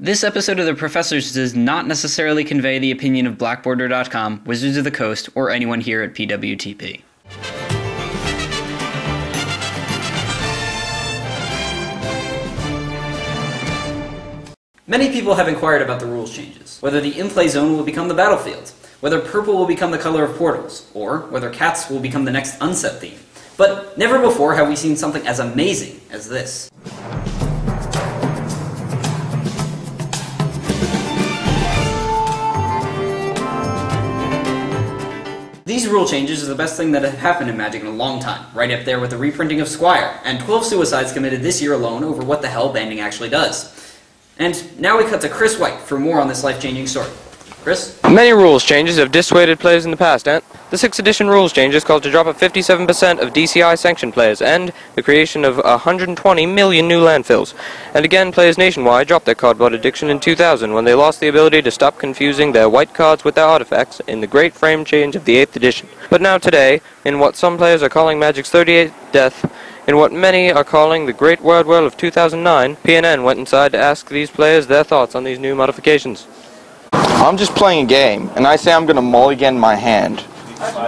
This episode of the Professors does not necessarily convey the opinion of Blackborder.com, Wizards of the Coast, or anyone here at PwtP. Many people have inquired about the rules changes, whether the in-play zone will become the battlefield, whether purple will become the color of portals, or whether cats will become the next unset theme. But never before have we seen something as amazing as this. These rule changes are the best thing that have happened in Magic in a long time, right up there with the reprinting of Squire, and 12 suicides committed this year alone over what the hell banding actually does. And now we cut to Chris White for more on this life-changing story. Chris? Many rules changes have dissuaded players in the past, Ant. The 6th edition rules changes caused a drop of 57% of DCI-sanctioned players, and the creation of 120 million new landfills. And again, players nationwide dropped their cardboard addiction in 2000 when they lost the ability to stop confusing their white cards with their artifacts in the great frame change of the 8th edition. But now today, in what some players are calling Magic's 38th death, in what many are calling the Great Word World of 2009, PNN went inside to ask these players their thoughts on these new modifications. I'm just playing a game, and I say I'm going to mulligan my hand,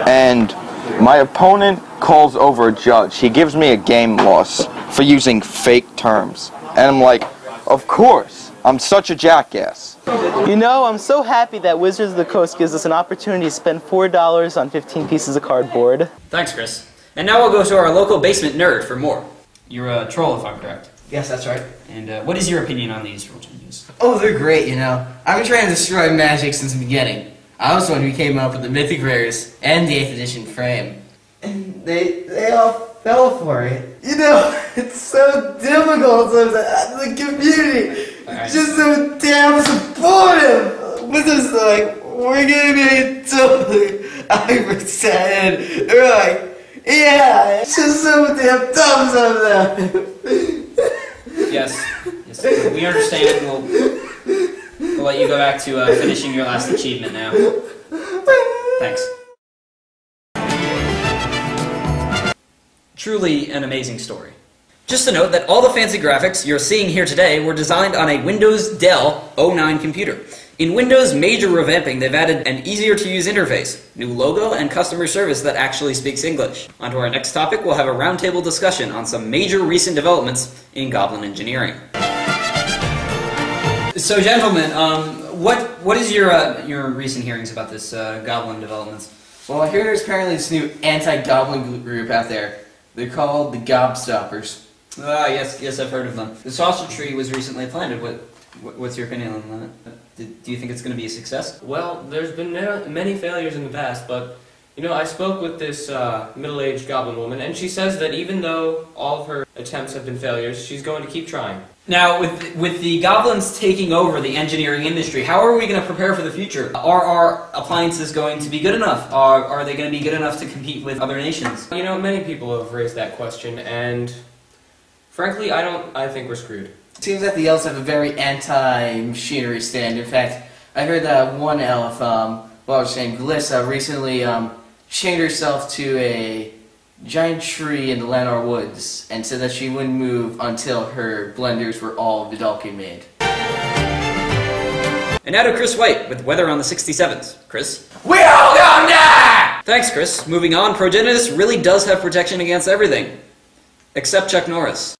and my opponent calls over a judge. He gives me a game loss for using fake terms. And I'm like, of course, I'm such a jackass. You know, I'm so happy that Wizards of the Coast gives us an opportunity to spend $4 on 15 pieces of cardboard. Thanks, Chris. And now we'll go to our local basement nerd for more. You're a troll, if I'm correct. Yes, that's right. And what is your opinion on these rule changes? Oh, they're great, you know. I've been trying to destroy Magic since the beginning. I was the one who came up with the Mythic Rares and the 8th edition frame. And they all fell for it. You know, it's so difficult sometimes. The community is just so damn supportive. Wizards are like, we're gonna be totally 100%. They're like, yeah, it's just so damn dumb sometimes. Yes, we understand. We'll let you go back to finishing your last achievement now. Thanks. Truly an amazing story. Just to note that all the fancy graphics you're seeing here today were designed on a Windows Dell 09 computer. In Windows' major revamping, they've added an easier-to-use interface, new logo, and customer service that actually speaks English. On to our next topic, we'll have a roundtable discussion on some major recent developments in Goblin engineering. So, gentlemen, what is your recent hearings about this Goblin developments? Well, I hear there's apparently this new anti-Goblin group out there. They're called the Gobstoppers. Ah, yes, I've heard of them. The saucer tree was recently planted. What's your opinion on that? Do you think it's going to be a success? Well, there's been many failures in the past, but, you know, I spoke with this middle-aged goblin woman, and she says that even though all of her attempts have been failures, she's going to keep trying. Now, with the goblins taking over the engineering industry, how are we going to prepare for the future? Are our appliances going to be good enough? Are they going to be good enough to compete with other nations? You know, many people have raised that question, and frankly, I think we're screwed. It seems that the elves have a very anti-machinery stand. In fact, I heard that one elf, I was saying, Glissa, recently chained herself to a giant tree in the Lanor Woods and said that she wouldn't move until her blenders were all Vidalki made. And now to Chris White with weather on the 67s. Chris? We all gonna die! Thanks, Chris. Moving on, Progenitus really does have protection against everything. Except Chuck Norris.